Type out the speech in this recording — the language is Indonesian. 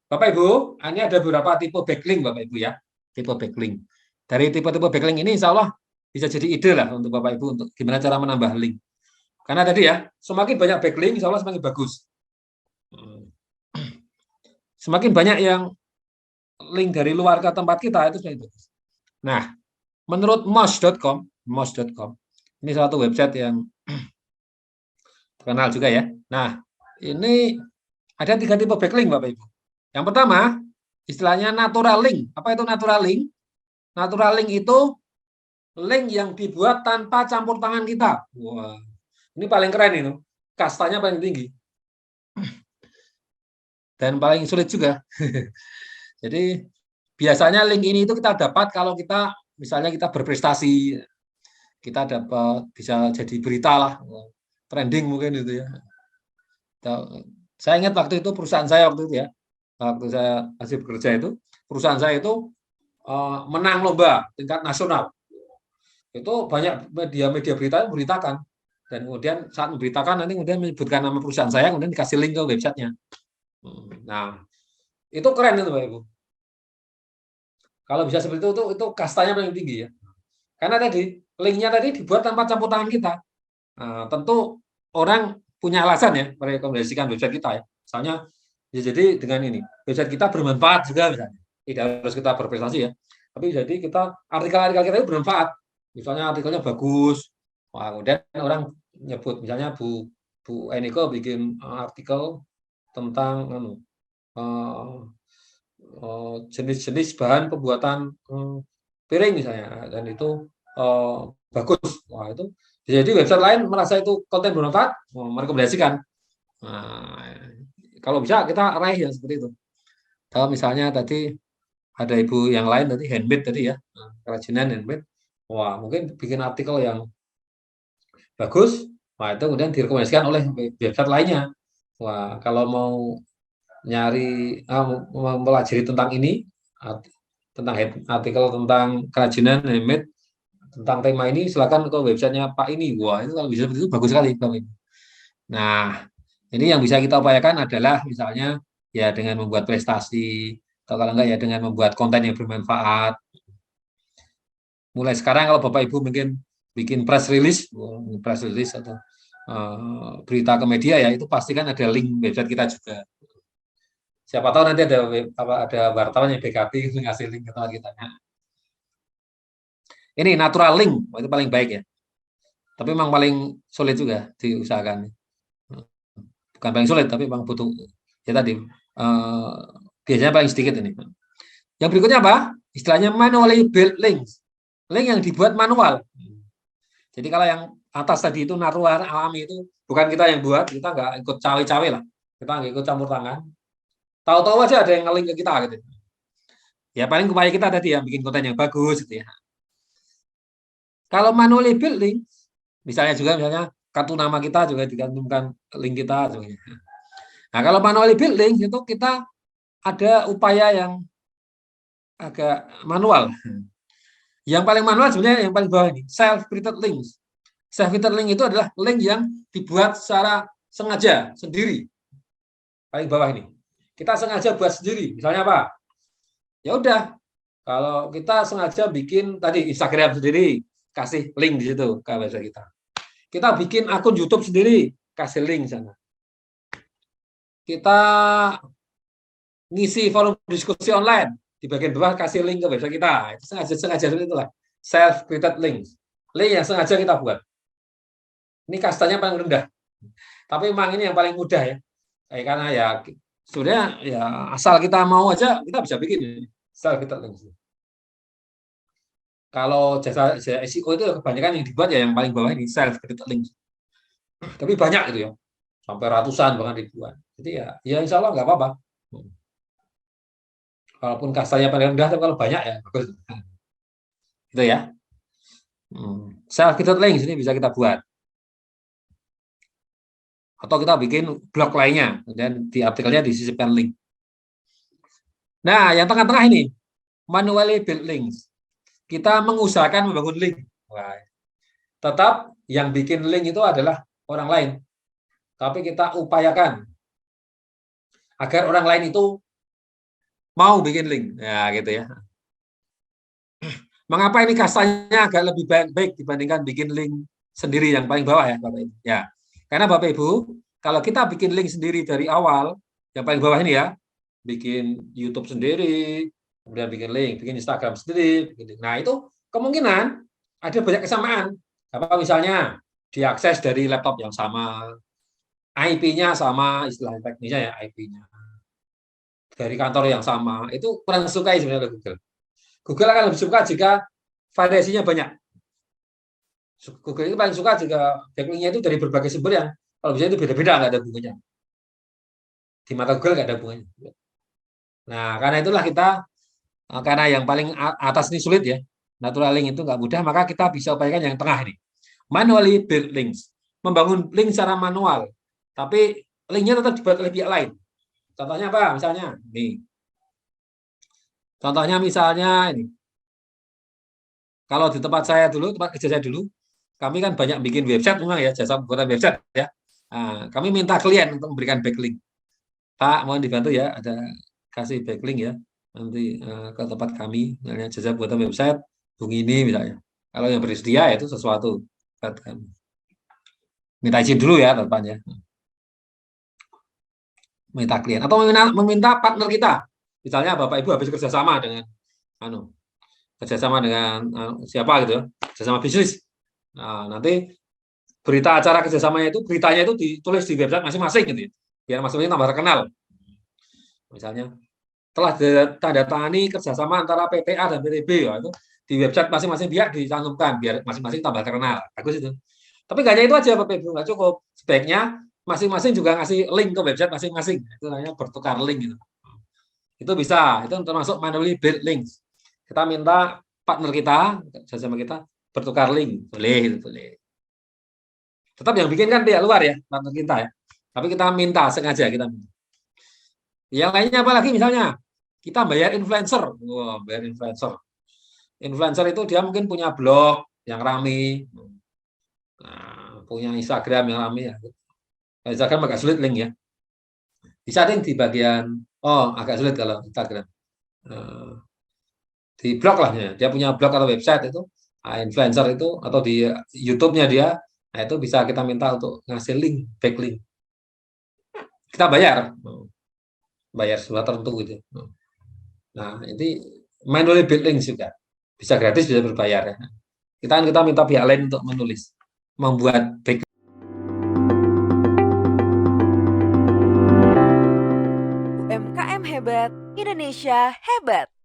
Bapak Ibu, ini ada beberapa tipe backlink Bapak Ibu ya. Tipe backlink. Dari tipe-tipe backlink ini insya Allah bisa jadi ide lah untuk Bapak Ibu untuk gimana cara menambah link. Karena tadi ya, semakin banyak backlink insya Allah semakin bagus. Semakin banyak yang link dari luar ke tempat kita itu semakin bagus. Nah, menurut moz.com, ini satu website yang terkenal juga ya. Nah, ini ada 3 tipe backlink Bapak Ibu. Yang pertama, istilahnya natural link. Apa itu natural link? Natural link itu link yang dibuat tanpa campur tangan kita. Wah, ini paling keren itu. Kastanya paling tinggi. Dan paling sulit juga. Jadi biasanya link ini itu kita dapat kalau kita misalnya kita berprestasi, kita dapat bisa jadi berita lah, trending mungkin itu ya. Saya ingat waktu itu perusahaan saya waktu itu ya, waktu saya masih bekerja itu, perusahaan saya itu menang lomba tingkat nasional. Itu banyak media-media berita memberitakan. Dan kemudian saat memberitakan nanti kemudian menyebutkan nama perusahaan saya, kemudian dikasih link ke websitenya. Nah, itu keren itu Pak Ibu. Kalau bisa seperti itu kastanya paling tinggi ya. Karena tadi linknya tadi dibuat tanpa campur tangan kita. Nah, tentu orang punya alasan ya merekomendasikan website kita ya. Misalnya ya jadi dengan ini website kita bermanfaat juga misalnya. Tidak harus kita berprestasi ya. Tapi jadi kita artikel-artikel kita itu bermanfaat. Misalnya artikelnya bagus. Wah, kemudian orang nyebut misalnya Bu Eniko bikin artikel tentang jenis-jenis bahan pembuatan piring misalnya dan itu bagus. Wah, itu jadi website lain merasa itu konten bermanfaat, merekomendasikan. Nah, kalau bisa kita raih yang seperti itu. Kalau misalnya tadi ada ibu yang lain tadi handmade tadi ya, kerajinan handmade. Wah, mungkin bikin artikel yang bagus. Wah, itu kemudian direkomendasikan oleh website lainnya. Wah, kalau mau nyari mempelajari tentang ini, tentang artikel tentang kerajinan handmade, tentang tema ini silakan ke websitenya Pak ini. Wah, itu kalau bisa itu bagus sekali Bang. Nah, ini yang bisa kita upayakan adalah misalnya ya dengan membuat prestasi atau kalau enggak ya dengan membuat konten yang bermanfaat. Mulai sekarang kalau Bapak Ibu mungkin bikin press release atau berita ke media ya itu pastikan ada link website kita juga. Siapa tahu nanti ada wartawan yang BKP ngasih link ke tempat kita. Ini natural link itu paling baik ya. Tapi memang paling sulit juga diusahakan. Bukan paling sulit, tapi memang butuh ya tadi biasanya paling sedikit ini. Yang berikutnya apa? Istilahnya manually built links. Link yang dibuat manual. Jadi kalau yang atas tadi itu natural alami itu bukan kita yang buat, kita nggak ikut cawe-cawe lah. Kita nggak ikut campur tangan. Tahu-tahu aja ada yang nge-link ke kita gitu. Ya paling upaya kita tadi ya bikin konten yang bagus gitu ya. Kalau manually built link, misalnya kartu nama kita juga dicantumkan link kita. Nah kalau manually built link itu kita ada upaya yang agak manual. Yang paling manual sebenarnya yang paling bawah ini, self-created links. Self-created link itu adalah link yang dibuat secara sengaja, sendiri. Paling bawah ini. Kita sengaja buat sendiri. Misalnya apa? Ya udah, kalau kita sengaja bikin tadi Instagram sendiri, kasih link di situ ke website kita. Kita bikin akun YouTube sendiri, kasih link sana. Kita ngisi forum diskusi online, di bagian bawah kasih link ke website kita. Itu sengaja seperti itulah. Self-created links. Link yang sengaja kita buat. Ini kastanya paling rendah. Tapi memang ini yang paling mudah ya. Karena ya sebenarnya ya asal kita mau aja kita bisa bikin self-created links. Kalau jasa SEO itu kebanyakan yang dibuat ya yang paling bawah ini self-created links. Tapi banyak itu ya. Sampai ratusan bahkan ribuan. Jadi ya insya Allah nggak apa-apa. Walaupun kastanya paling rendah, tapi kalau banyak ya bagus. Itu ya. Self-created links ini bisa kita buat. Atau kita bikin blog lainnya, dan di artikelnya disisipkan link. Nah, yang tengah-tengah ini, manually build links. Kita mengusahakan membangun link. Wah, tetap yang bikin link itu adalah orang lain. Tapi kita upayakan agar orang lain itu mau bikin link, ya gitu ya. Mengapa ini kastanya agak lebih baik dibandingkan bikin link sendiri yang paling bawah ya Bapak Ibu? Ya, karena Bapak Ibu, kalau kita bikin link sendiri dari awal, yang paling bawah ini ya, bikin YouTube sendiri, kemudian bikin link, bikin Instagram sendiri, bikin link. Nah itu kemungkinan ada banyak kesamaan. Apa misalnya diakses dari laptop yang sama, IP-nya sama, istilah teknisnya ya IP-nya dari kantor yang sama, itu kurang sukai sebenarnya Google. Google akan lebih suka jika variasinya banyak. Google itu paling suka jika backlinknya itu dari berbagai sumber yang kalau bisa itu beda-beda, nggak ada hubungannya. Di mata Google nggak ada hubungannya. Nah, karena itulah kita, karena yang paling atas ini sulit ya, natural link itu nggak mudah, maka kita bisa upayakan yang tengah ini. Manually build links. Membangun link secara manual. Tapi linknya tetap dibuat oleh pihak lain. Contohnya apa? Misalnya, nih. Contohnya misalnya ini. Kalau di tempat saya dulu, tempat kerja saya dulu, kami kan banyak bikin website memang ya, jasa pembuatan website ya. Nah, kami minta klien untuk memberikan backlink. Pak, mohon dibantu ya, ada kasih backlink ya, nanti ke tempat kami, misalnya jasa pembuatan website, hubungi ini misalnya. Kalau yang bersedia itu sesuatu. Minta izin dulu ya depannya. Minta klien atau meminta partner kita. Misalnya Bapak Ibu habis kerjasama dengan kerjasama dengan siapa gitu ya, kerjasama bisnis. Nah, nanti berita acara kerjasamanya itu, beritanya itu ditulis di website masing-masing gitu ya, biar masing-masing tambah terkenal. Misalnya, telah tanda tangani kerjasama antara PTA dan PTB, ya, itu di website masing-masing pihak dicantumkan, biar masing-masing tambah terkenal. Bagus itu. Tapi nggak hanya itu aja, Bapak Ibu, nggak cukup. Sebaiknya masing-masing juga ngasih link ke website masing-masing. Itu namanya bertukar link gitu. Itu bisa, itu termasuk manually build links. Kita minta partner kita, sama kita bertukar link, boleh, itu boleh. Tetap yang bikin kan pihak luar ya, partner kita ya. Tapi kita minta sengaja kita minta. Yang lainnya apa lagi misalnya? Kita bayar influencer. Wah, bayar influencer. Influencer itu dia mungkin punya blog yang rame. Nah, punya Instagram yang rame ya. Instagram agak sulit link ya. Bisa link di bagian agak sulit kalau Instagram. Di blog lah ya. Dia punya blog atau website itu, influencer itu atau di YouTube-nya dia, nah itu bisa kita minta untuk ngasih link, backlink. Kita bayar sebuah tertentu gitu. Nah, ini manually build links juga. Bisa gratis, bisa berbayar ya. Kita minta pihak lain untuk menulis, membuat backlink. UMKM hebat, Indonesia hebat.